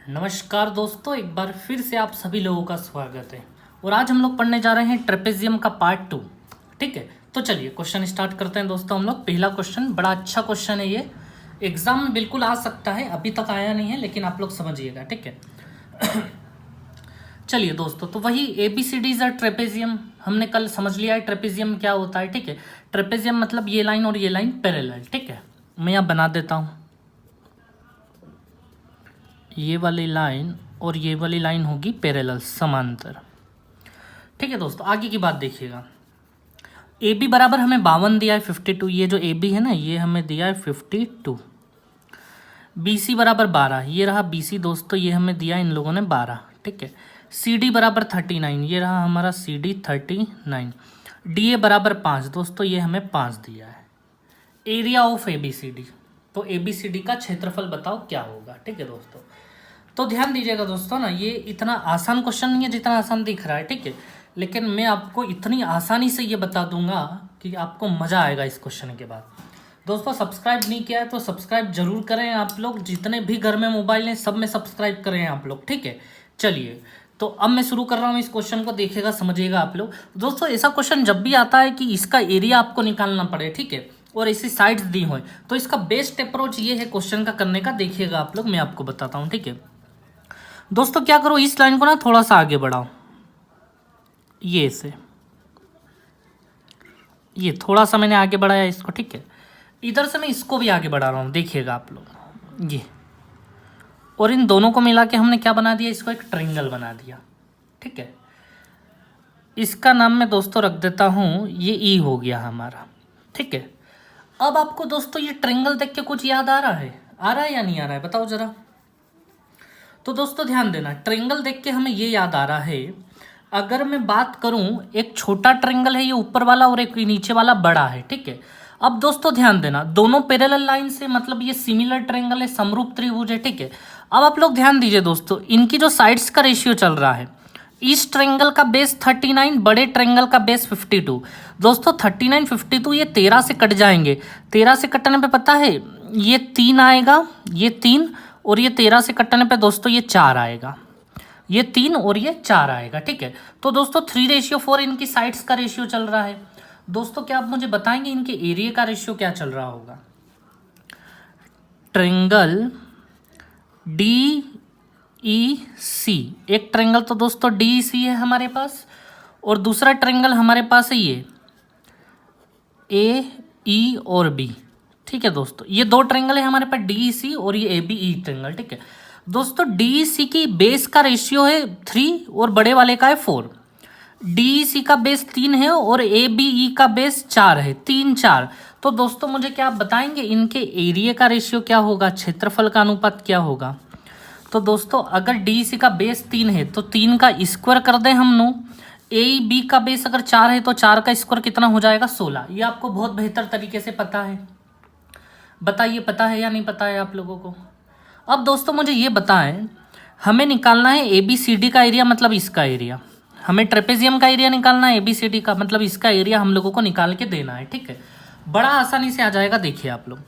नमस्कार दोस्तों, एक बार फिर से आप सभी लोगों का स्वागत है। और आज हम लोग पढ़ने जा रहे हैं ट्रेपेजियम का पार्ट 2। ठीक है, तो चलिए क्वेश्चन स्टार्ट करते हैं दोस्तों। हम लोग पहला क्वेश्चन, बड़ा अच्छा क्वेश्चन है ये, एग्जाम में बिल्कुल आ सकता है, अभी तक आया नहीं है लेकिन आप लोग समझिएगा। ठीक है चलिए दोस्तों, तो वही ABCDs और ट्रेपेजियम हमने कल समझ लिया है। ट्रेपेजियम क्या होता है? ठीक है, ट्रेपेजियम मतलब ये लाइन और ये लाइन पैरेलल। ठीक है, मैं यहाँ बना देता हूँ, ये वाली लाइन और ये वाली लाइन होगी पैरेलल, समांतर। ठीक है दोस्तों, आगे की बात देखिएगा। AB बराबर हमें 52 दिया है 52, ये जो AB है ना ये हमें दिया है 52। BC बराबर 12, ये रहा BC दोस्तों, ये हमें दिया इन लोगों ने 12। ठीक है, CD बराबर 39, ये रहा हमारा CD 39। DA बराबर 5 दोस्तों, ये हमें 5 दिया है। एरिया ऑफ ABCD, तो ABCD का क्षेत्रफल बताओ क्या होगा। ठीक है दोस्तों, तो ध्यान दीजिएगा दोस्तों ना, ये इतना आसान क्वेश्चन नहीं है जितना आसान दिख रहा है। ठीक है, लेकिन मैं आपको इतनी आसानी से ये बता दूंगा कि आपको मज़ा आएगा इस क्वेश्चन के बाद। दोस्तों सब्सक्राइब नहीं किया है तो सब्सक्राइब जरूर करें आप लोग, जितने भी घर में मोबाइल हैं सब में सब्सक्राइब करें आप लोग। ठीक है, चलिए तो अब मैं शुरू कर रहा हूँ इस क्वेश्चन को, देखिएगा समझिएगा आप लोग। दोस्तों ऐसा क्वेश्चन जब भी आता है कि इसका एरिया आपको निकालना पड़े, ठीक है, और ऐसी साइड्स दी हो, तो इसका बेस्ट अप्रोच ये है क्वेश्चन का करने का। देखिएगा आप लोग, मैं आपको बताता हूँ। ठीक है दोस्तों, क्या करो, इस लाइन को ना थोड़ा सा आगे बढ़ाओ, ये से, ये थोड़ा सा मैंने आगे बढ़ाया इसको। ठीक है, इधर से मैं इसको भी आगे बढ़ा रहा हूँ, देखिएगा आप लोग ये, और इन दोनों को मिला के हमने क्या बना दिया, इसको एक ट्रायंगल बना दिया। ठीक है, इसका नाम मैं दोस्तों रख देता हूँ, ये ई हो गया हमारा। ठीक है, अब आपको दोस्तों ये ट्रायंगल देख के कुछ याद आ रहा है या नहीं आ रहा है, बताओ जरा। तो दोस्तों ध्यान देना, ट्रायंगल देख के हमें ये याद आ रहा है, अगर मैं बात करूं, एक छोटा ट्रायंगल है ये ऊपर वाला और एक नीचे वाला बड़ा है। ठीक है, अब दोस्तों ध्यान देना, दोनों पैरेलल लाइन से मतलब ये सिमिलर ट्रायंगल है, समरूप त्रिभुज है। ठीक है, अब आप लोग ध्यान दीजिए दोस्तों, इनकी जो साइड्स का रेशियो चल रहा है, इस ट्रायंगल का बेस 39, बड़े ट्रायंगल का बेस 52। दोस्तों 39 52 ये 13 से कट जाएंगे, 13 से कटने पे पता है ये 3 आएगा, ये 3, और ये 13 से कटने पे दोस्तों ये 4 आएगा, ये 3 और ये 4 आएगा। ठीक है, तो दोस्तों 3:4 इनकी साइड्स का रेशियो चल रहा है। दोस्तों क्या आप मुझे बताएंगे इनके एरिया का रेशियो क्या चल रहा होगा? ट्रायंगल DEC, एक ट्रायंगल तो दोस्तों DEC है हमारे पास, और दूसरा ट्रायंगल हमारे पास है ये AE और B। ठीक है दोस्तों, ये दो ट्रायंगल है हमारे पास, DEC और ये ABE ट्रायंगल। ठीक है दोस्तों, DEC की बेस का रेशियो है 3 और बड़े वाले का है 4। DEC का बेस 3 है और ABE का बेस 4 है, 3 4। तो दोस्तों मुझे क्या आप बताएंगे इनके एरिया का रेशियो क्या होगा, क्षेत्रफल का अनुपात क्या होगा? तो दोस्तों अगर DEC का बेस 3 है तो 3 का स्क्वायर कर दें हम नो, AEB का बेस अगर 4 है तो 4 का स्क्वायर कितना हो जाएगा, 16। ये आपको बहुत बेहतर तरीके से पता है, बताइए पता है या नहीं पता है आप लोगों को? अब दोस्तों मुझे ये बताएं, हमें निकालना है ABCD का एरिया, मतलब इसका एरिया। हमें ट्रेपेजियम का एरिया निकालना है, ABCD का मतलब इसका एरिया हम लोगों को निकाल के देना है। ठीक है, बड़ा आसानी से आ जाएगा, देखिए आप लोग।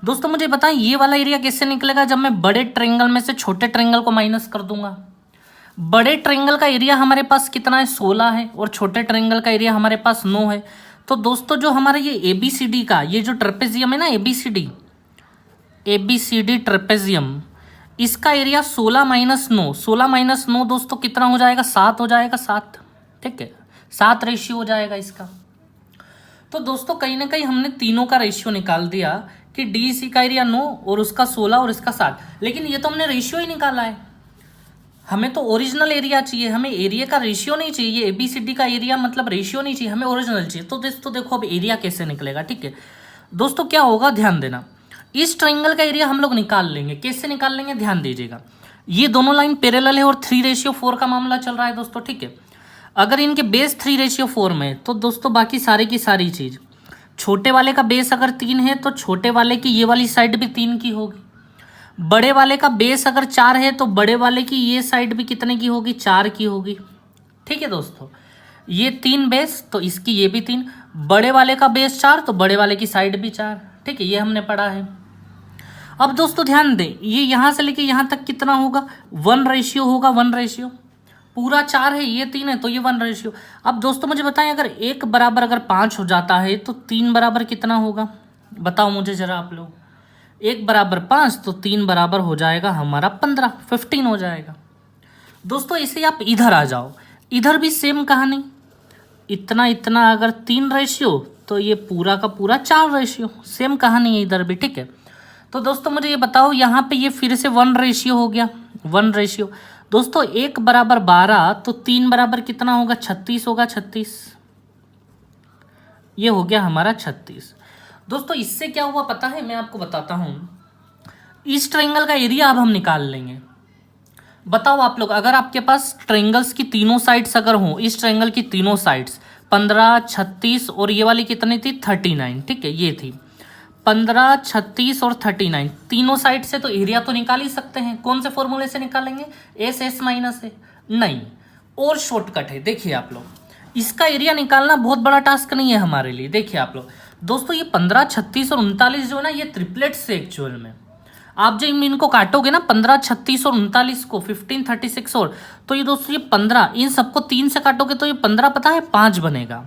दोस्तों मुझे बताएं ये वाला एरिया कैसे निकलेगा, जब मैं बड़े ट्रायंगल में से छोटे ट्रायंगल को माइनस कर दूंगा। बड़े ट्रायंगल का एरिया हमारे पास कितना है, 16 है, और छोटे ट्रायंगल का एरिया हमारे पास 9 है। तो दोस्तों जो हमारा ये ABCD का, ये जो ट्रेपेजियम है ना, ABCD ट्रेपेजियम, इसका एरिया 16 माइनस 9, 16 माइनस 9 दोस्तों कितना हो जाएगा, 7 हो जाएगा, 7। ठीक है, 7 रेशियो हो जाएगा इसका। तो दोस्तों कहीं ना कहीं हमने तीनों का रेशियो निकाल दिया कि DEC का एरिया 9 और उसका 16 और इसका 7, लेकिन ये तो हमने रेशियो ही निकाला है, हमें तो ओरिजिनल एरिया चाहिए, हमें एरिया का रेशियो नहीं चाहिए। ABCD का एरिया मतलब रेशियो नहीं चाहिए, हमें ओरिजिनल चाहिए। तो दोस्तों देखो अब एरिया कैसे निकलेगा। ठीक है दोस्तों, क्या होगा ध्यान देना, इस ट्रायंगल का एरिया हम लोग निकाल लेंगे। कैसे निकाल लेंगे, ध्यान दीजिएगा, ये दोनों लाइन पैरेलल है और 3:4 का मामला चल रहा है दोस्तों। ठीक है, अगर इनके बेस 3:4 में है तो दोस्तों बाकी सारे की सारी चीज़, छोटे वाले का बेस अगर 3 है तो छोटे वाले की ये वाली साइड भी 3 की होगी, बड़े वाले का बेस अगर 4 है तो बड़े वाले की ये साइड भी कितने की होगी, 4 की होगी। ठीक है दोस्तों, ये 3 बेस तो इसकी ये भी 3, बड़े वाले का बेस 4 तो बड़े वाले की साइड भी 4। ठीक है, ये हमने पढ़ा है। अब दोस्तों ध्यान दें, ये यहाँ से लेके यहाँ तक कितना होगा, 1 रेशियो होगा, 1 रेशियो। पूरा 4 है, ये 3 है, तो ये 1 रेशियो। अब दोस्तों मुझे बताएं, अगर 1 बराबर अगर 5 हो जाता है तो 3 बराबर कितना होगा, बताओ मुझे जरा आप लोग। 1 बराबर 5 तो 3 बराबर हो जाएगा हमारा 15 हो जाएगा। दोस्तों इसे आप इधर आ जाओ, इधर भी सेम कहानी, इतना इतना अगर 3 रेशियो तो ये पूरा का पूरा 4 रेशियो, सेम कहानी है इधर भी, ठीक है। तो दोस्तों मुझे ये बताओ, यहाँ पे ये फिर से 1 रेशियो हो गया, 1 रेशियो। दोस्तों 1 बराबर 12 तो 3 बराबर कितना होगा, 36 होगा, 36, ये हो गया हमारा 36। दोस्तों इससे क्या हुआ पता है, मैं आपको बताता हूँ। इस ट्रायंगल का एरिया अब हम निकाल लेंगे। बताओ आप लोग, अगर आपके पास ट्रायंगल्स की तीनों साइड्स अगर हों, इस ट्रायंगल की तीनों साइड्स 15, 36 और ये वाली कितनी थी, 39, ठीक है, ये थी 15, 36 और 39, तीनों साइड से तो एरिया तो निकाल ही सकते हैं। कौन से फॉर्मूले से निकालेंगे, एस एस माइनस है, नहीं और शॉर्टकट है। देखिए आप लोग, इसका एरिया निकालना बहुत बड़ा टास्क नहीं है हमारे लिए। देखिए आप लोग दोस्तों, ये 15, 36 और 39 जो है ना, ये ट्रिपलेट्स से एक्चुअल में। आप जब इनको काटोगे ना, 15, 36 और 39 को, 15, 36 और, तो ये दोस्तों ये 15, इन सबको 3 से काटोगे तो ये 15 पता है 5 बनेगा,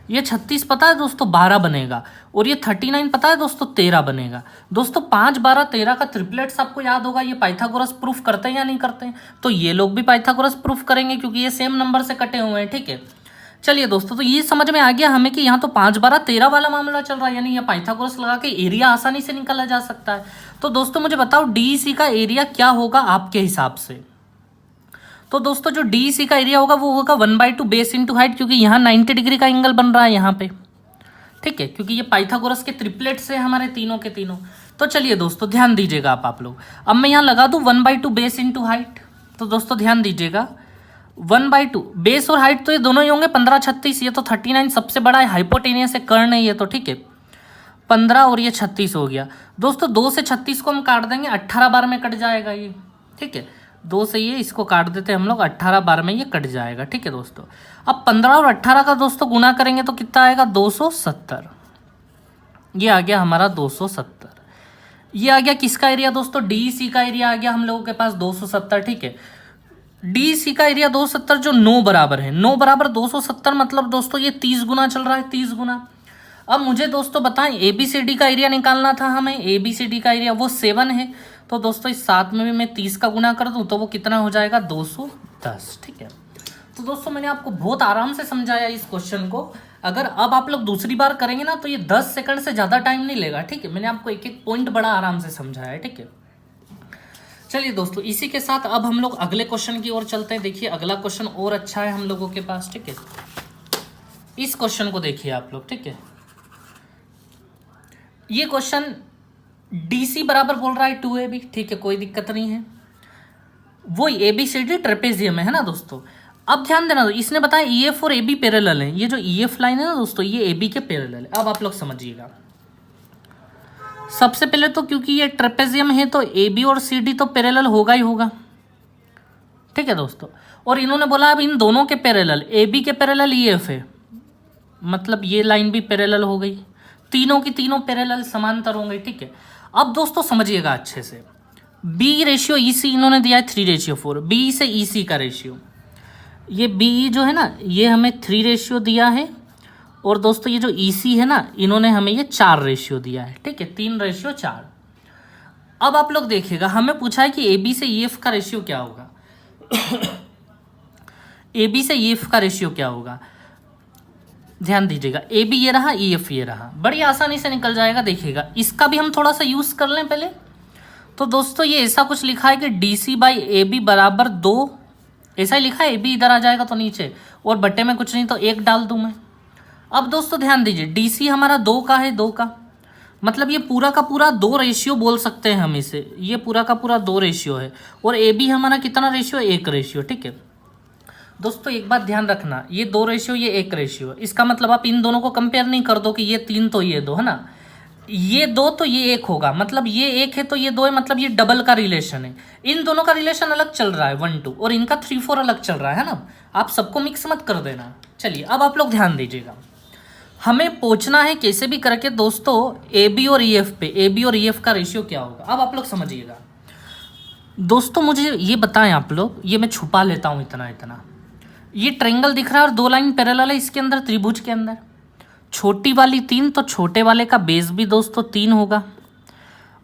ये 36 पता है दोस्तों 12 बनेगा, और ये 39 पता है दोस्तों 13 बनेगा। दोस्तों 5, 12, 13 का ट्रिपलेट्स आपको याद होगा, ये पाइथागोरस प्रूफ करते हैं या नहीं करते हैं, तो ये लोग भी पाइथागोरस प्रूफ करेंगे क्योंकि ये सेम नंबर से कटे हुए हैं, ठीक है। चलिए दोस्तों, तो ये समझ में आ गया हमें कि यहाँ तो 5, 12, 13 वाला मामला चल रहा है, यानी ये पाइथागोरस लगा के एरिया आसानी से निकाला जा सकता है। तो दोस्तों मुझे बताओ डीईसी का एरिया क्या होगा आपके हिसाब से। तो दोस्तों जो डीईसी का एरिया होगा वो होगा 1/2 बेस इंटू हाइट, क्योंकि यहाँ 90 डिग्री का एंगल बन रहा है यहाँ पे, ठीक है, क्योंकि ये पाइथागोरस के ट्रिपलेट से हमारे तीनों के तीनों। तो चलिए दोस्तों ध्यान दीजिएगा आप लोग, अब मैं यहाँ लगा दूँ 1/2 बेस इंटू हाइट। तो दोस्तों ध्यान दीजिएगा, 1/2 बेस और हाइट तो ये दोनों ही होंगे 15, 36, ये तो 39 सबसे बड़ा है, हाइपोटेनियस है, कर्ण है ये तो, ठीक है। 15 और ये 36 हो गया। दोस्तों 2 से 36 को हम काट देंगे, 18 बार में कट जाएगा ये, ठीक है। 2 से ये इसको काट देते हैं हम लोग, 18 बार में ये कट जाएगा, ठीक है दोस्तों। अब 15 और 18 का दोस्तों गुना करेंगे तो कितना आएगा, 270, ये आ गया हमारा 270। ये आ गया किसका एरिया दोस्तों, डीईसी का एरिया आ गया हम लोगों के पास 270, ठीक है। डीईसी का एरिया 270 जो 9 बराबर है, 9 बराबर 270 मतलब दोस्तों ये 30 गुना चल रहा है, 30 गुना। अब मुझे दोस्तों बताएं एबीसीडी का एरिया निकालना था हमें, एबीसीडी का एरिया वो 7 है, तो दोस्तों इस 7 में भी मैं 30 का गुना कर दूं तो वो कितना हो जाएगा, 210, ठीक है। तो दोस्तों मैंने आपको बहुत आराम से समझाया इस क्वेश्चन को। अगर अब आप लोग दूसरी बार करेंगे ना तो ये 10 सेकंड से ज़्यादा टाइम नहीं लेगा, ठीक है। मैंने आपको एक एक पॉइंट बड़ा आराम से समझाया है, ठीक है। चलिए दोस्तों, इसी के साथ अब हम लोग अगले क्वेश्चन की ओर चलते हैं। देखिए अगला क्वेश्चन और अच्छा है हम लोगों के पास, ठीक है। इस क्वेश्चन को देखिए आप लोग, ठीक है। ये क्वेश्चन डीसी बराबर बोल रहा है 2AB, ठीक है, कोई दिक्कत नहीं है। वो ABCD ट्रेपेजियम है ना दोस्तों। अब ध्यान देना, इसने बताया EF और AB पैरेलल है। ये जो EF लाइन है ना दोस्तों, ये AB के पैरेलल है। अब आप लोग समझिएगा, सबसे पहले तो क्योंकि ये ट्रेपेजियम है तो AB और CD तो पैरेलल होगा ही होगा, ठीक है दोस्तों। और इन्होंने बोला अब इन दोनों के पैरेलल, AB के पैरेलल EF है, मतलब ये लाइन भी पैरेलल हो गई, तीनों की तीनों पैरेलल समांतर होंगे, ठीक है। अब दोस्तों समझिएगा अच्छे से, B रेशियो EC इन्होंने दिया है 3:4, B से EC का रेशियो, ये BE जो है ना ये हमें 3 रेशियो दिया है, और दोस्तों ये जो EC है ना इन्होंने हमें ये 4 रेशियो दिया है, ठीक है, 3:4। अब आप लोग देखिएगा, हमें पूछा है कि AB से EF का रेशियो क्या होगा AB से EF का रेशियो क्या होगा, ध्यान दीजिएगा। AB ये रहा, EF ये रहा, बड़ी आसानी से निकल जाएगा। देखिएगा इसका भी हम थोड़ा सा यूज़ कर लें पहले। तो दोस्तों ये ऐसा कुछ लिखा है कि DC/AB बराबर 2, ऐसा ही लिखा है, AB इधर आ जाएगा तो नीचे, और बट्टे में कुछ नहीं तो 1 डाल दूँ मैं। अब दोस्तों ध्यान दीजिए, DC हमारा 2 का है, 2 का मतलब ये पूरा का पूरा 2 रेशियो बोल सकते हैं हम इसे, ये पूरा का पूरा 2 रेशियो है। और AB हमारा कितना रेशियो, 1 रेशियो, ठीक है दोस्तों। एक बात ध्यान रखना, ये 2 रेशियो ये 1 रेशियो, इसका मतलब आप इन दोनों को कंपेयर नहीं कर दो कि ये 3 तो ये 2 है ना, ये 2 तो ये 1 होगा, मतलब ये 1 है तो ये 2 है, मतलब ये डबल का रिलेशन है। इन दोनों का रिलेशन अलग चल रहा है 1 2, और इनका 3 4 अलग चल रहा है ना, आप सबको मिक्स मत कर देना। चलिए अब आप लोग ध्यान दीजिएगा, हमें पूछना है कैसे भी करके दोस्तों ए बी और ई एफ पे, ए बी और ई एफ का रेशियो क्या होगा। अब आप लोग समझिएगा दोस्तों, मुझे ये बताएं आप लोग, ये मैं छुपा लेता हूँ इतना इतना। ये ट्रायंगल दिख रहा है और दो लाइन पैरेलल है इसके अंदर, त्रिभुज के अंदर। छोटी वाली 3, तो छोटे वाले का बेस भी दोस्तों 3 होगा।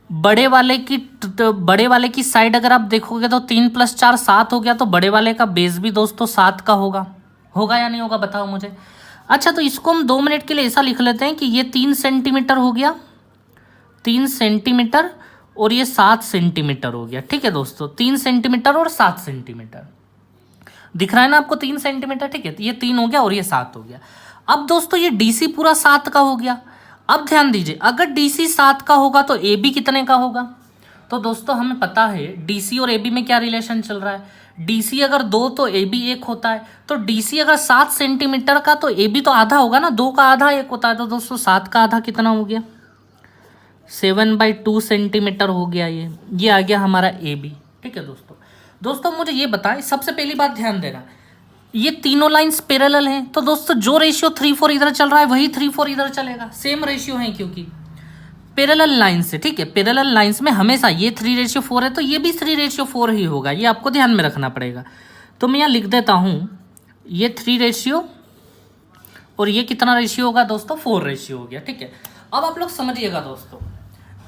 बड़े वाले की साइड अगर आप देखोगे तो 3 + 4 7 हो गया, तो बड़े वाले का बेस भी दोस्तों 7 का होगा। होगा या नहीं होगा बताओ मुझे। अच्छा, तो इसको हम 2 मिनट के लिए ऐसा लिख लेते हैं कि ये 3 सेंटीमीटर हो गया, 3 सेंटीमीटर, और ये 7 सेंटीमीटर हो गया। ठीक है दोस्तों, 3 सेंटीमीटर और 7 सेंटीमीटर दिख रहा है ना आपको, 3 सेंटीमीटर। ठीक है, ये 3 हो गया और ये 7 हो गया। अब दोस्तों ये डीसी पूरा 7 का हो गया। अब ध्यान दीजिए, अगर डीसी 7 का होगा तो ए बी कितने का होगा। तो दोस्तों हमें पता है डीसी और ए बी में क्या रिलेशन चल रहा है। डीसी अगर 2 तो ए बी 1 होता है। तो डीसी अगर 7 सेंटीमीटर का तो ए बी तो आधा होगा ना, 2 का आधा 1 होता है। तो दोस्तों 7 का आधा कितना हो गया, 7/2 सेंटीमीटर हो गया। ये आ गया हमारा ए बी। ठीक है दोस्तों मुझे ये बताएं, सबसे पहली बात ध्यान देना, ये तीनों लाइंस पैरेलल हैं। तो दोस्तों जो रेशियो 3/4 इधर चल रहा है वही 3/4 इधर चलेगा, सेम रेशियो है क्योंकि पैरेलल लाइंस है। ठीक है, पैरेलल लाइंस में हमेशा ये 3/4 है तो ये भी 3/4 ही होगा, ये आपको ध्यान में रखना पड़ेगा। तो मैं यहाँ लिख देता हूँ ये 3 और ये कितना रेशियो होगा दोस्तों, 4 रेशियो हो गया। ठीक है, अब आप लोग समझिएगा दोस्तों,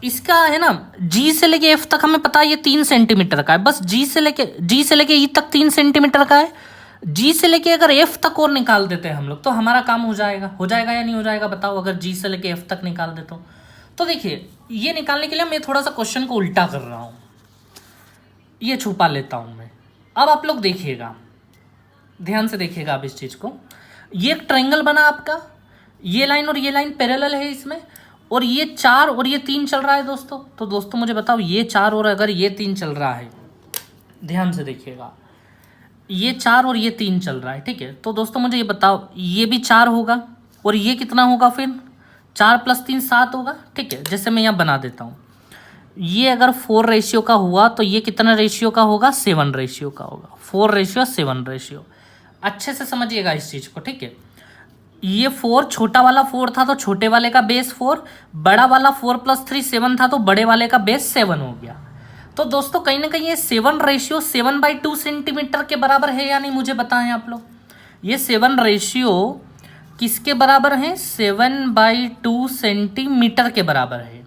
इसका है ना जी से लेके एफ तक हमें पता है ये 3 सेंटीमीटर का है। बस जी से लेके ई तक 3 सेंटीमीटर का है। जी से लेके अगर एफ तक और निकाल देते हैं हम लोग तो हमारा काम हो जाएगा या नहीं हो जाएगा बताओ, अगर जी से लेके एफ तक निकाल देते हो। तो देखिए, ये निकालने के लिए मैं थोड़ा सा क्वेश्चन को उल्टा कर रहा हूँ, ये छुपा लेता हूँ मैं। अब आप लोग देखिएगा, ध्यान से देखिएगा आप इस चीज़ को। ये एक ट्रायंगल बना आपका, ये लाइन और ये लाइन पैरेलल है इसमें, और ये 4 और ये 3 चल रहा है दोस्तों। तो दोस्तों मुझे बताओ, ये 4 और अगर ये 3 चल रहा है, ध्यान से देखिएगा, ये 4 और ये 3 चल रहा है। ठीक है, तो दोस्तों मुझे ये बताओ, ये भी 4 होगा और ये कितना होगा, फिर 4 + 3 7 होगा। ठीक है, जैसे मैं यहाँ बना देता हूँ, ये अगर 4 रेशियो का हुआ तो ये कितना रेशियो का होगा, 7 रेशियो का होगा। 4:7 रेशियो, अच्छे से समझिएगा इस चीज़ को। ठीक है, ये 4 छोटा वाला 4 था तो छोटे वाले का बेस 4, बड़ा वाला 4 + 3 7 था तो बड़े वाले का बेस 7 हो गया। तो दोस्तों कहीं ना कहीं ये 7 रेशियो 7/2 सेंटीमीटर के बराबर है या नहीं, मुझे बताएं आप लोग। ये 7 रेशियो किसके बराबर है, 7/2 सेंटीमीटर के बराबर है,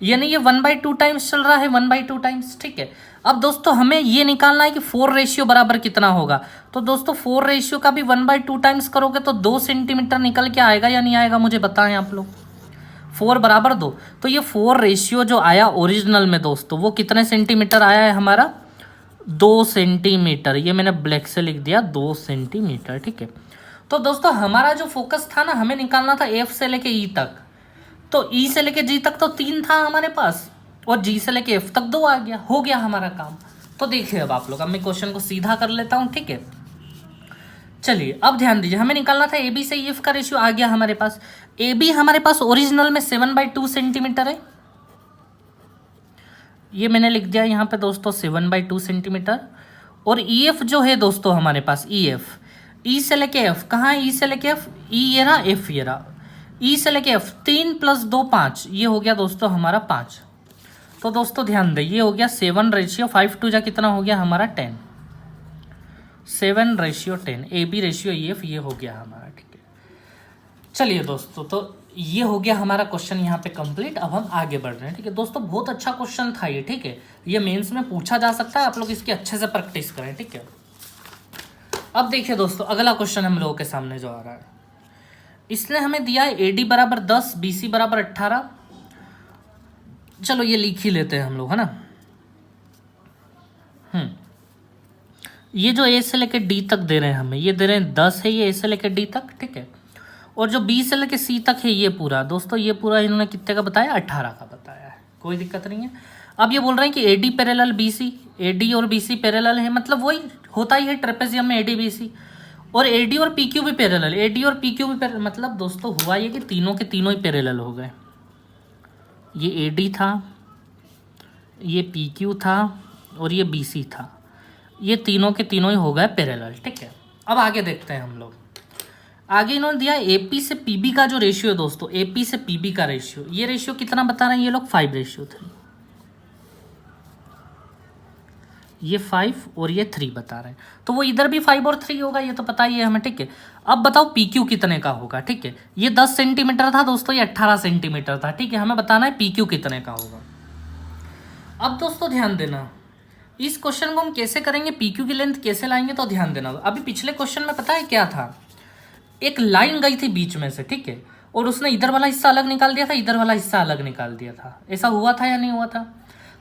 यानी ये 1/2 टाइम्स चल रहा है, 1/2 टाइम्स। ठीक है, अब दोस्तों हमें ये निकालना है कि 4 रेशियो बराबर कितना होगा। तो दोस्तों 4 रेशियो का भी 1/2 टाइम्स करोगे तो 2 सेंटीमीटर निकल के आएगा या नहीं आएगा, मुझे बताएं आप लोग। 4 = 2, तो ये 4 रेशियो जो आया ओरिजिनल में दोस्तों, वो कितने सेंटीमीटर आया है हमारा, 2 सेंटीमीटर। ये मैंने ब्लैक से लिख दिया, 2 सेंटीमीटर। ठीक है, तो दोस्तों हमारा जो फोकस था ना, हमें निकालना था एफ से लेके ई तक। तो ई से लेके जी तक तो 3 था हमारे पास, और जी से लेके एफ तक 2 आ गया, हो गया हमारा काम। तो देखिए अब आप लोग, अब मैं क्वेश्चन को सीधा कर लेता हूँ। ठीक है, चलिए अब ध्यान दीजिए, हमें निकालना था ए बी से एफ का रेशियो, आ गया हमारे पास। ए बी हमारे पास ओरिजिनल में 7/2 सेंटीमीटर है, ये मैंने लिख दिया यहाँ पे दोस्तों 7/2 सेंटीमीटर। और ई एफ जो है दोस्तों हमारे पास, ई एफ, ई से लेके एफ, कहाँ है ई से लेके एफ, ई ये रहा, एफ ये रहा। ई से लेके एफ 3 + 2 5, ये हो गया दोस्तों हमारा 5। तो दोस्तों ध्यान दें, ये हो गया 7 रेशियो 5 2 जा कितना हो गया हमारा 10, 7/10, A B ratio E F, ये हो गया हमारा। ठीक है, चलिए दोस्तों, तो ये हो गया हमारा क्वेश्चन यहाँ पे कंप्लीट। अब हम आगे बढ़ रहे हैं। ठीक है दोस्तों, बहुत अच्छा क्वेश्चन था ये। ठीक है, ये मेंस में पूछा जा सकता है, आप लोग इसकी अच्छे से प्रैक्टिस करें। ठीक है, अब देखिए दोस्तों, अगला क्वेश्चन हम लोगों के सामने जो आ रहा है, इसने हमें दिया है AD = 10, BC = 18। चलो ये लिख ही लेते हैं हम लोग, है ना। ये जो A से लेके D तक दे रहे हैं हमें, ये दे रहे हैं 10 है ये A से लेके D तक। ठीक है, और जो B से लेके C तक है ये पूरा दोस्तों, ये पूरा इन्होंने कितने का बताया, 18 का बताया है, कोई दिक्कत नहीं है। अब ये बोल रहे हैं कि AD पैरेलल BC, AD और BC पैरेलल है, मतलब वही होता ही है ट्रेपेजियम में AD BC, और AD और PQ भी पैरेलल, AD और PQ भी पैरेलल। मतलब दोस्तों हुआ ये कि तीनों के तीनों ही पैरेलल हो गए। ये AD था, ये PQ था, और ये BC था, ये तीनों के तीनों ही हो गए पैरेलल। ठीक है, अब आगे देखते हैं हम लोग। आगे इन्होंने दिया एपी से पीबी का जो रेशियो है दोस्तों, एपी से पीबी का रेशियो, ये रेशियो कितना बता रहे हैं ये लोग 5:3, ये 5 और ये 3 बता रहे हैं, तो वो इधर भी 5 और 3 होगा, ये तो पता ही है हमें, ठीक है। अब बताओ पी क्यू कितने का होगा, ठीक है। ये 10 सेंटीमीटर था दोस्तों, ये 18 सेंटीमीटर था, ठीक है। हमें बताना है पी क्यू कितने का होगा। अब दोस्तों ध्यान देना, इस क्वेश्चन को हम कैसे करेंगे, पी क्यू की लेंथ कैसे लाएंगे, तो ध्यान देना। अभी पिछले क्वेश्चन में पता है क्या था, एक लाइन गई थी बीच में से, ठीक है, और उसने इधर वाला हिस्सा अलग निकाल दिया था, इधर वाला हिस्सा अलग निकाल दिया था। ऐसा हुआ था या नहीं हुआ था?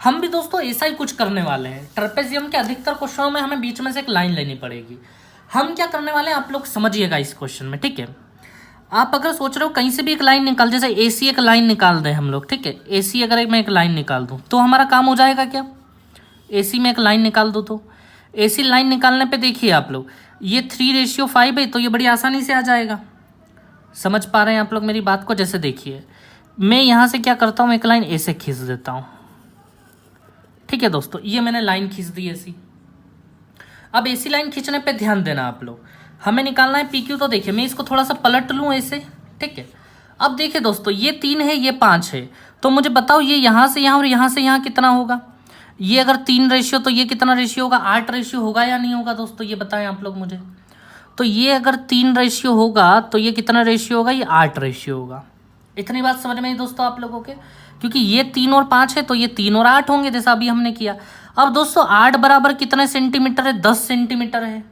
हम भी दोस्तों ऐसा ही कुछ करने वाले हैं। ट्रेपेजियम के अधिकतर क्वेश्चनों में हमें बीच में से एक लाइन लेनी पड़ेगी। हम क्या करने वाले हैं आप लोग समझिएगा इस क्वेश्चन में, ठीक है। आप अगर सोच रहे हो कहीं से भी एक लाइन निकाल, जैसे एसी एक लाइन निकाल दें हम लोग, ठीक है, एसी अगर मैं एक लाइन निकाल दूं तो हमारा काम हो जाएगा क्या? एसी में एक लाइन निकाल दो, तो एसी लाइन निकालने पे देखिए आप लोग, ये 3:5 है, तो ये बड़ी आसानी से आ जाएगा। समझ पा रहे हैं आप लोग मेरी बात को? जैसे देखिए मैं यहाँ से क्या करता हूँ, एक लाइन ऐसे खींच देता हूँ, ठीक है दोस्तों, ये मैंने लाइन खींच दी ऐसी। अब ऐसी लाइन खींचने पे ध्यान देना आप लोग, हमें निकालना है पी क्यू। तो देखिए मैं इसको थोड़ा सा पलट लूँ ऐसे, ठीक है। अब देखिए दोस्तों ये 3 है, ये 5 है, तो मुझे बताओ ये यहाँ से यहाँ और यहाँ से यहाँ कितना होगा? ये अगर 3 रेशियो तो ये कितना रेशियो होगा? 8 रेशियो होगा या नहीं होगा दोस्तों, ये बताएं आप लोग मुझे। तो ये अगर 3 रेशियो होगा तो ये कितना रेशियो होगा? ये 8 रेशियो होगा। इतनी बात समझ में आई दोस्तों आप लोगों के? क्योंकि ये 3 और 5 है तो ये 3 और 8 होंगे, जैसा अभी हमने किया। अब दोस्तों 8 बराबर कितने सेंटीमीटर है? 10 सेंटीमीटर है।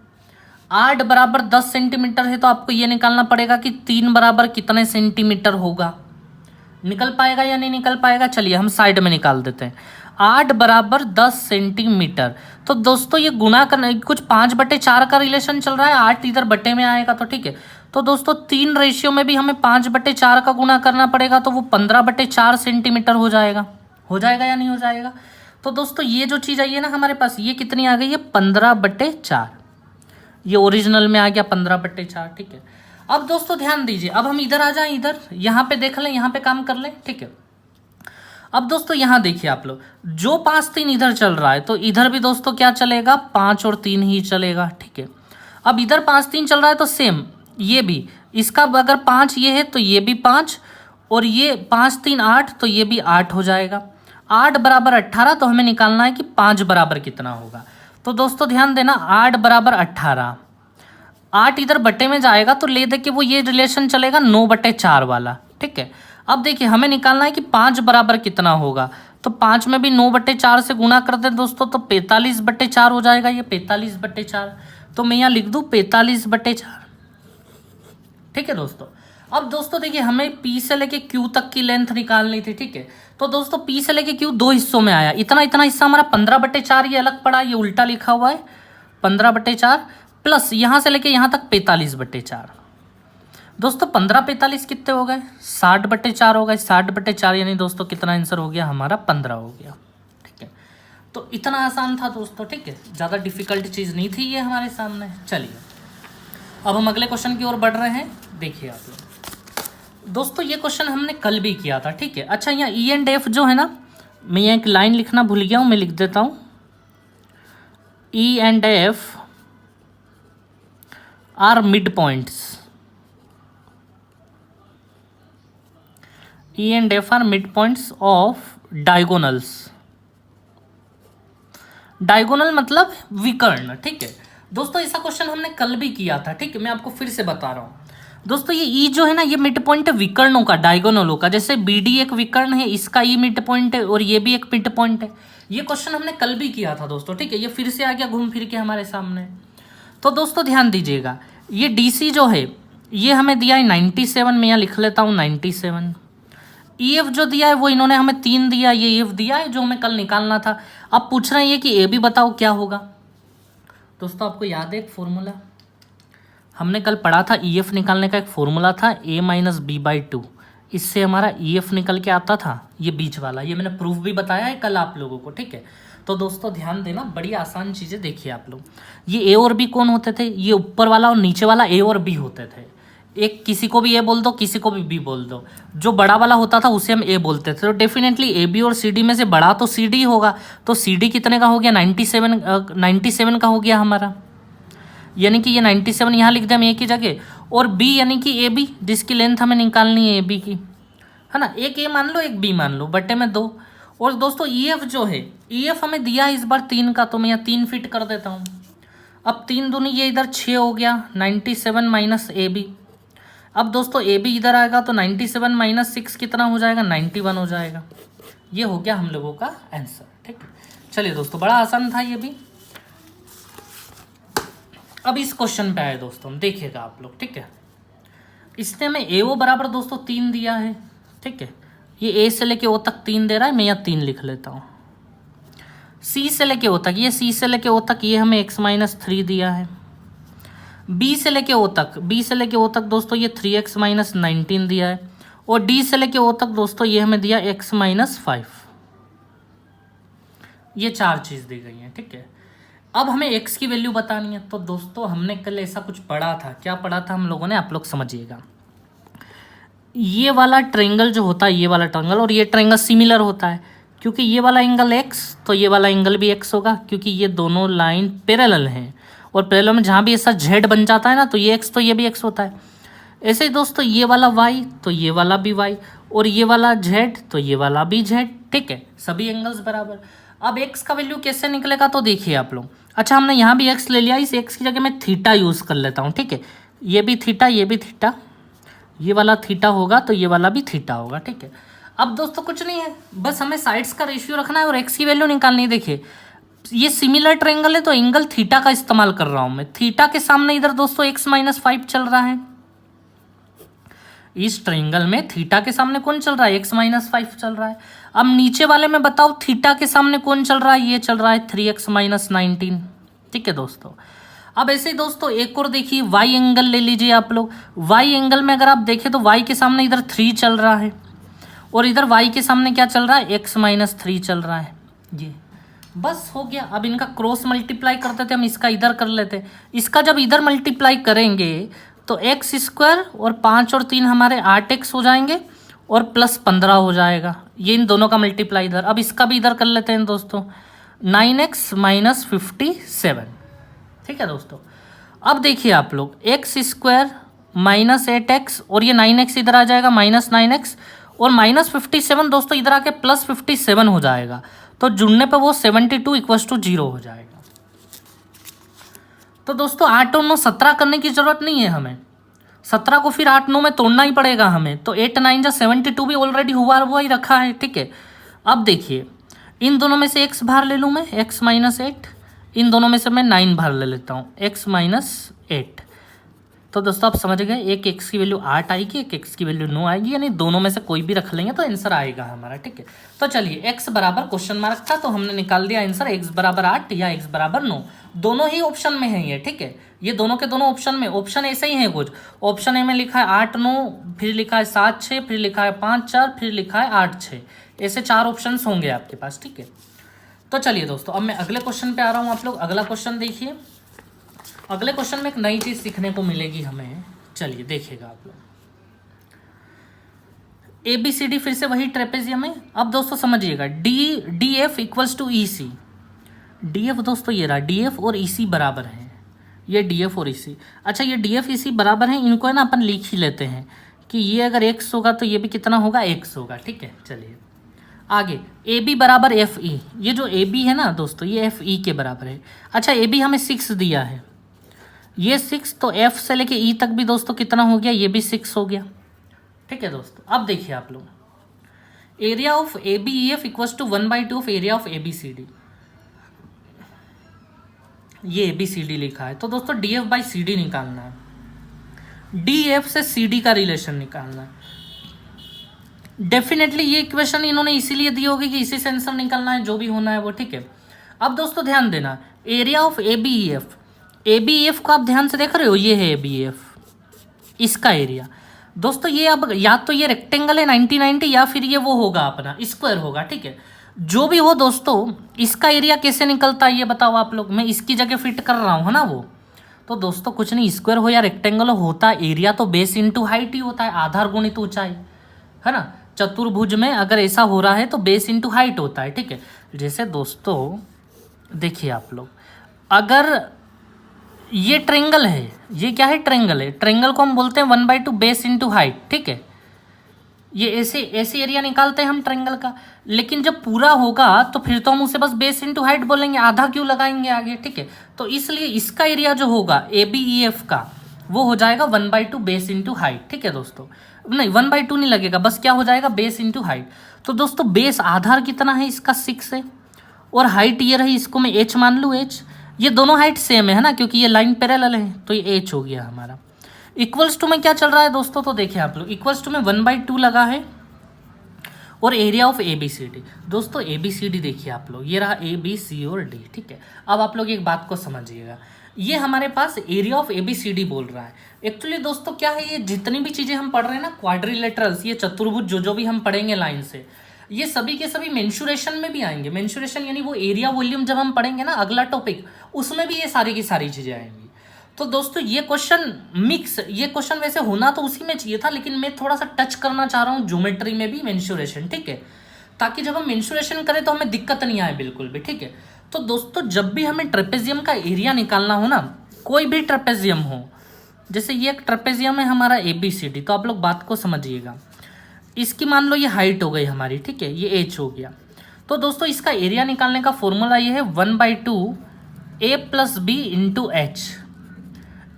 8 बराबर 10 सेंटीमीटर है, तो आपको ये निकालना पड़ेगा कि 3 बराबर कितने सेंटीमीटर होगा। निकल पाएगा या नहीं निकल पाएगा? चलिए हम साइड में निकाल देते हैं। 8 बराबर 10 सेंटीमीटर, तो दोस्तों ये गुना करना, कुछ 5/4 का रिलेशन चल रहा है, 8 इधर बटे में आएगा, तो ठीक है। तो दोस्तों 3 रेशियो में भी हमें 5/4 का गुना करना पड़ेगा, तो वो 15/4 सेंटीमीटर हो जाएगा। हो जाएगा या नहीं हो जाएगा? तो दोस्तों ये जो चीज़ आई है ना हमारे पास, ये कितनी आ गई है? 15/4। ये ओरिजिनल में आ गया 15/4, ठीक है। अब दोस्तों ध्यान दीजिए, अब हम इधर आ जाएं, इधर यहाँ पे देख लें, यहाँ पे काम कर लें, ठीक है। अब दोस्तों यहाँ देखिए आप लोग, जो 5 3 इधर चल रहा है तो इधर भी दोस्तों क्या चलेगा? 5 और 3 ही चलेगा, ठीक है। अब इधर 5 3 चल रहा है तो सेम ये भी, इसका अगर 5 ये है तो ये भी 5, और ये 5 3 8, तो ये भी 8 हो जाएगा। 8 बराबर 18, तो हमें निकालना है कि 5 बराबर कितना होगा। तो दोस्तों ध्यान देना, 8 बराबर 18, 8 इधर बटे में जाएगा तो ले दे के वो ये रिलेशन चलेगा 9/4 वाला, ठीक है। अब देखिए हमें निकालना है कि 5 बराबर कितना होगा, तो 5 में भी 9/4 से गुना कर दे दोस्तों, तो 45/4 हो जाएगा। ये 45/4, तो मैं यहाँ लिख दूँ 45/4, ठीक है दोस्तों। अब दोस्तों देखिए हमें P से लेके Q तक की लेंथ निकालनी थी, ठीक है। तो दोस्तों P से लेके Q 2 हिस्सों में आया, इतना इतना हिस्सा हमारा 15/4 ये अलग पड़ा, ये उल्टा लिखा हुआ है 15/4, प्लस यहाँ से लेके यहाँ तक 45/4। दोस्तों 15 45 कितने हो गए? 60/4 हो गए। 60/4 यानी दोस्तों कितना आंसर हो गया हमारा? 15 हो गया, ठीक है। तो इतना आसान था दोस्तों, ठीक है, ज़्यादा डिफिकल्ट चीज़ नहीं थी ये हमारे सामने। चलिए अब हम अगले क्वेश्चन की ओर बढ़ रहे हैं। देखिए आप लोग दोस्तों, ये क्वेश्चन हमने कल भी किया था, ठीक है। अच्छा यहाँ ई एंड एफ जो है ना, मैं यहाँ एक लाइन लिखना भूल गया हूँ, मैं लिख देता हूँ। E and F R mid points, E and F are midpoints of diagonals। Diagonal मतलब विकर्ण, ठीक है दोस्तों। ऐसा क्वेश्चन हमने कल भी किया था, ठीक है, मैं आपको फिर से बता रहा हूँ दोस्तों। ये E जो है ना, ये मिड पॉइंट है विकर्णों का, डायगोनलों का। जैसे BD एक विकर्ण है, इसका E मिड पॉइंट है, और ये भी एक मिड पॉइंट है। ये क्वेश्चन हमने कल भी किया था दोस्तों, ठीक है। ये फिर से आ गया घूम फिर के हमारे सामने। तो दोस्तों ध्यान दीजिएगा, ये DC जो है ये हमें दिया है 97, मैं यहाँ लिख लेता हूँ 97। EF जो दिया है वो इन्होंने हमें 3 दिया, ये EF दिया है जो हमें कल निकालना था। अब पूछ रहे हैं ये कि AB बताओ क्या होगा। दोस्तों आपको याद है एक फॉर्मूला हमने कल पढ़ा था, EF निकालने का एक फॉर्मूला था A - B/2। इससे हमारा EF निकल के आता था, ये बीच वाला। ये मैंने प्रूफ भी बताया है कल आप लोगों को, ठीक है। तो दोस्तों ध्यान देना, बड़ी आसान चीज़ें देखिए आप लोग। ये A और B कौन होते थे? ये ऊपर वाला और नीचे वाला A और B होते थे। एक किसी को भी A बोल दो, किसी को भी B बोल दो। जो बड़ा वाला होता था उसे हम A बोलते थे। तो डेफिनेटली AB और CD में से बड़ा तो CD होगा। तो CD कितने का हो गया? 97 का हो गया हमारा। यानी कि ये 97 यहाँ लिख दें हम A की जगह, और बी यानी कि ए बी, जिसकी लेंथ हमें निकालनी है ए बी की, है ना। एक ए मान लो, एक बी मान लो, बटे में 2। और दोस्तों ई एफ जो है, ई एफ हमें दिया है इस बार 3 का, तो मैं यहाँ 3 फिट कर देता हूँ। अब 3 दूनी ये इधर 6 हो गया, 97 माइनस ए बी। अब दोस्तों ए बी इधर आएगा तो 97 माइनस 6 कितना हो जाएगा, 91 हो जाएगा। ये हो गया हम लोगों का आंसर, ठीक है। चलिए दोस्तों, बड़ा आसान था ये भी। अब इस क्वेश्चन पे आए दोस्तों, देखिएगा आप लोग, ठीक है। इसने हमें ए ओ बराबर दोस्तों 3 दिया है, ठीक है। ये ए से लेके ओ तक 3 दे रहा है, मैं यहाँ 3 लिख लेता हूँ। सी से लेके ओ तक, ये सी से लेके ओ तक ये हमें x माइनस 3 दिया है। बी से लेके ओ तक, बी से लेके ओ तक दोस्तों ये 3x माइनस 19 दिया है। और डी से लेके ओ तक दोस्तों ये हमें दिया x माइनस 5। ये 4 चीज़ दी गई हैं, ठीक है। अब हमें x की वैल्यू बतानी है। तो दोस्तों हमने कल ऐसा कुछ पढ़ा था, क्या पढ़ा था हम लोगों ने, आप लोग समझिएगा। ये वाला ट्रायंगल जो होता है, ये वाला ट्रायंगल और ये ट्रायंगल सिमिलर होता है, क्योंकि ये वाला एंगल x तो ये वाला एंगल भी x होगा, क्योंकि ये दोनों लाइन पैरेलल हैं। और पैरेलल में जहाँ भी ऐसा z बन जाता है ना, तो ये x तो ये भी x होता है। ऐसे ही दोस्तों ये वाला y तो ये वाला भी y, और ये वाला z तो ये वाला भी z, ठीक है। सभी एंगल्स बराबर। अब x का वैल्यू कैसे निकलेगा, तो देखिए आप लोग। अच्छा, हमने यहाँ भी x ले लिया, इस x की जगह मैं थीटा यूज़ कर लेता हूँ, ठीक है। ये भी थीटा, ये भी थीटा, ये वाला थीटा होगा तो ये वाला भी थीटा होगा, ठीक है। अब दोस्तों कुछ नहीं है, बस हमें साइड्स का रेशियो रखना है और x की वैल्यू निकालनी है। देखिए ये सिमिलर ट्रायंगल है तो एंगल थीटा का इस्तेमाल कर रहा हूँ मैं। थीटा के सामने इधर दोस्तों x माइनस 5 चल रहा है। इस ट्रायंगल में थीटा के सामने कौन चल रहा है, x माइनस 5 चल रहा है। अब नीचे वाले में बताओ थीटा के सामने कौन चल रहा है, ये चल रहा है 3x माइनस 19, ठीक है दोस्तों। अब ऐसे ही दोस्तों एक और देखिए, y एंगल ले लीजिए आप लोग। y एंगल में अगर आप देखें तो y के सामने इधर 3 चल रहा है और इधर y के सामने क्या चल रहा है, x माइनस 3 चल रहा है। ये बस हो गया। अब इनका क्रॉस मल्टीप्लाई करते थे हम, इसका इधर कर लेते। इसका जब इधर मल्टीप्लाई करेंगे तो एक्स स्क्वायर और 5 और 3 हमारे 8x हो जाएंगे और प्लस 15 हो जाएगा। ये इन दोनों का मल्टीप्लाई इधर। अब इसका भी इधर कर लेते हैं दोस्तों, 9x माइनस 57, ठीक है दोस्तों। अब देखिए आप लोग, एक्स स्क्वायर माइनस 8x और ये 9x इधर आ जाएगा, माइनस 9x और माइनस 57 दोस्तों इधर आके प्लस 57 हो जाएगा। तो जुड़ने पे वो 72 इक्वल्स टू 0 हो जाएगा। तो दोस्तों 8 और 9 17 करने की जरूरत नहीं है हमें, 17 को फिर 8 9 में तोड़ना ही पड़ेगा हमें। तो 8 9 जा 72 भी ऑलरेडी हुआ ही रखा है, ठीक है। अब देखिए इन दोनों में से x बाहर ले लूँ मैं, x माइनस 8, इन दोनों में से मैं 9 बाहर ले लेता हूँ, x माइनस 8। तो दोस्तों आप समझ गए, एक x की वैल्यू 8 आएगी, एक x की वैल्यू 9 आएगी, यानी दोनों में से कोई भी रख लेंगे तो आंसर आएगा हमारा, ठीक है। तो चलिए x बराबर क्वेश्चन मार्क था तो हमने निकाल दिया आंसर, x बराबर 8 या x बराबर 9, दोनों ही ऑप्शन में है ये, ठीक है। ये दोनों के दोनों ऑप्शन में, ऑप्शन ऐसे ही है कुछ। ऑप्शन ए में लिखा है 8 9, फिर लिखा है 7 6, फिर लिखा है 5 4, फिर लिखा है 8 6, ऐसे 4 ऑप्शन होंगे आपके पास, ठीक है। तो चलिए दोस्तों अब मैं अगले क्वेश्चन पे आ रहा हूँ। आप लोग अगला क्वेश्चन देखिए। अगले क्वेश्चन में एक नई चीज सीखने को मिलेगी हमें, चलिए देखिएगा आप लोग। ABCD फिर से वही ट्रेपेजियम है। अब दोस्तों समझिएगा, DF equals to EC। DF दोस्तों ये रहा, DF और EC बराबर है, ये DF और EC। अच्छा ये DF EC बराबर है, इनको है ना अपन लिख ही लेते हैं कि ये अगर x होगा तो ये भी कितना होगा, x होगा, ठीक है। चलिए आगे, AB बराबर FE। ये जो AB है ना दोस्तों, ये FE के बराबर है। अच्छा AB हमें 6 दिया है, ये 6, तो F से लेके E तक भी दोस्तों कितना हो गया, ये भी 6 हो गया, ठीक है दोस्तों। अब देखिए आप लोग, area of ABEF equals to 1/2 of area of ABCD। ये ABCD लिखा है, तो दोस्तों DF बाई CD निकालना है, DF से CD का रिलेशन निकालना है। डेफिनेटली ये इक्वेशन इन्होंने इसीलिए दी होगी कि इसी से आंसर निकालना है, जो भी होना है वो, ठीक है। अब दोस्तों ध्यान देना, एरिया ऑफ ABEF, ABEF को आप ध्यान से देख रहे हो, ये है ABEF, इसका एरिया दोस्तों। ये अब या तो ये रेक्टेंगल है 90-90 या फिर ये वो होगा अपना स्क्वायर होगा, ठीक है। जो भी हो दोस्तों, इसका एरिया कैसे निकलता है ये बताओ आप लोग। मैं इसकी जगह फिट कर रहा हूँ, है ना वो। तो दोस्तों कुछ नहीं, स्क्वायर हो या रेक्टेंगल हो, होता एरिया तो बेस इंटू हाइट ही होता है, आधार गुणित ऊंचाई, है ना। चतुर्भुज में अगर ऐसा हो रहा है तो बेस इंटू हाइट होता है, ठीक है। जैसे दोस्तों देखिए आप लोग, अगर ये ट्रेंगल है, ये क्या है, ट्रेंगल है। ट्रेंगल को हम बोलते हैं 1/2 बेस इंटू हाइट, ठीक है। ये ऐसे ऐसे एरिया निकालते हैं हम ट्रेंगल का, लेकिन जब पूरा होगा तो फिर तो हम उसे बस बेस इंटू हाइट बोलेंगे, आधा क्यों लगाएंगे आगे, ठीक है। तो इसलिए इसका एरिया जो होगा ABEF का वो हो जाएगा 1/2 बेस इंटू हाइट, ठीक है दोस्तों। नहीं 1/2 नहीं लगेगा, बस क्या हो जाएगा, बेस इंटू हाइट। तो दोस्तों बेस आधार कितना है इसका 6 है, और हाइट ये रही, इसको मैं h मान लूँ, h। ये दोनों हाइट सेम है ना, क्योंकि ये लाइन पैरेलल है, तो ये h हो गया हमारा। इक्वल्स टू में क्या चल रहा है दोस्तों, तो देखिए आप लोग, इक्वल्स टू में 1/2 लगा है, और एरिया ऑफ ABCD। दोस्तों ABCD देखिए आप लोग, ये रहा A B C और D, ठीक है। अब आप लोग एक बात को समझिएगा, ये हमारे पास एरिया ऑफ ABCD बोल रहा है। एक्चुअली दोस्तों क्या है, ये जितनी भी चीज़ें हम पढ़ रहे हैं ना, क्वाड्रिलेटरल्स, ये चतुर्भुज जो भी हम पढ़ेंगे लाइन से, ये सभी के सभी मेंशुरेशन में भी आएंगे। मेंशुरेशन यानी वो एरिया वॉल्यूम जब हम पढ़ेंगे ना अगला टॉपिक, उसमें भी ये सारी की सारी चीज़ें आएंगी। तो दोस्तों ये क्वेश्चन मिक्स, ये क्वेश्चन वैसे होना तो उसी में चाहिए था, लेकिन मैं थोड़ा सा टच करना चाह रहा हूँ ज्योमेट्री में भी मेंशुरेशन, ठीक है, ताकि जब हम मेंशुरेशन करें तो हमें दिक्कत नहीं आए बिल्कुल भी, ठीक है। तो दोस्तों जब भी हमें ट्रेपेजियम का एरिया निकालना हो ना, कोई भी ट्रेपेजियम हो, जैसे ये एक ट्रेपेजियम है हमारा ABCD, तो आप लोग बात को समझिएगा, इसकी मान लो ये हाइट हो गई हमारी, ठीक है, ये h हो गया। तो दोस्तों इसका एरिया निकालने का फॉर्मूला ये है 1/2 A + B × h,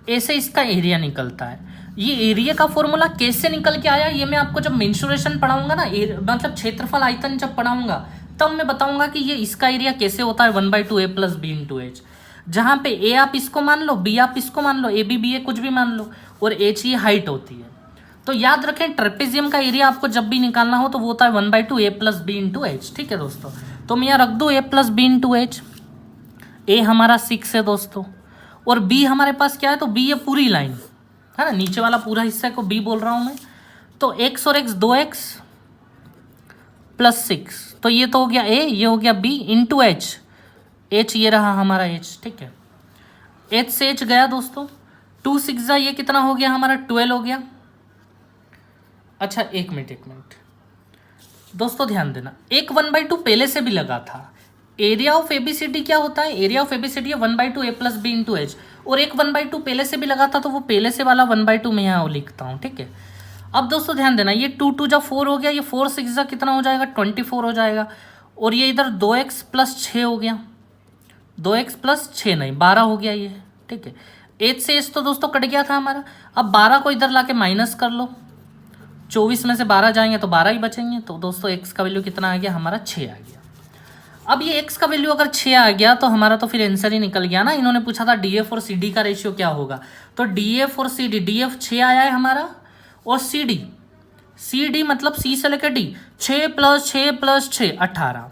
ऐसे इसका एरिया निकलता है। ये एरिया का फॉर्मूला कैसे निकल के आया, ये मैं आपको जब मेंशुरेशन पढ़ाऊंगा ना, मतलब क्षेत्रफल आयतन जब पढ़ाऊंगा, तब मैं बताऊंगा कि ये इसका एरिया कैसे होता है 1/2 A + B × h, जहाँ पे A आप इसको मान लो, B आप इसको मान लो, ABBA कुछ भी मान लो, और h ये हाइट होती है। तो याद रखें ट्रेपेजियम का एरिया आपको जब भी निकालना हो तो वो होता है 1/2 A + B × h, ठीक है दोस्तों। तो मैं यहाँ रख दूँ A + B × h, A हमारा 6 है दोस्तों, और B हमारे पास क्या है, तो B ये पूरी लाइन है ना, नीचे वाला पूरा हिस्सा को B बोल रहा हूँ मैं। तो x और x 2x + 6, तो ये तो हो गया A, ये हो गया B × h, h ये रहा हमारा h, ठीक है। h से h गया दोस्तों, 2 6 ये कितना हो गया हमारा 12 हो गया। अच्छा एक मिनट दोस्तों ध्यान देना, एक 1/2 पहले से भी लगा था। एरिया ऑफ ABCD क्या होता है, एरिया ऑफ ABCD है 1/2 A + B × h, और एक 1/2 पहले से भी लगा था, तो वो पहले से वाला 1/2 मैं यहाँ लिखता हूँ, ठीक है। अब दोस्तों ध्यान देना, ये 2 2 4 हो गया, ये 4 6 कितना हो जाएगा 24 हो जाएगा, और ये इधर 2x + 6 हो गया, 2x + 6 नहीं 12 हो गया ये, ठीक है। h से h तो दोस्तों कट गया था हमारा, अब 12 को इधर ला के माइनस कर लो, 24 में से 12 जाएंगे तो 12 ही बचेंगे। तो दोस्तों x का वैल्यू कितना आ गया हमारा 6 आ गया। अब ये x का वैल्यू अगर 6 आ गया तो हमारा तो फिर आंसर ही निकल गया ना। इन्होंने पूछा था DF और CD का रेशियो क्या होगा, तो DF और CD, DF 6 आया है हमारा, और CD मतलब C से लेकर D, 6 + 6 + 6 18,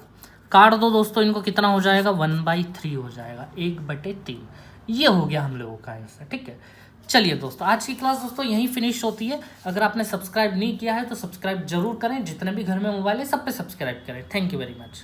काट दो दोस्तों इनको, कितना हो जाएगा 1/3 हो जाएगा, 1/3। ये हो गया हम लोगों का आंसर, ठीक है। चलिए दोस्तों आज की क्लास दोस्तों यहीं फिनिश होती है। अगर आपने सब्सक्राइब नहीं किया है तो सब्सक्राइब जरूर करें, जितने भी घर में मोबाइल है सब पे सब्सक्राइब करें। Thank you very much.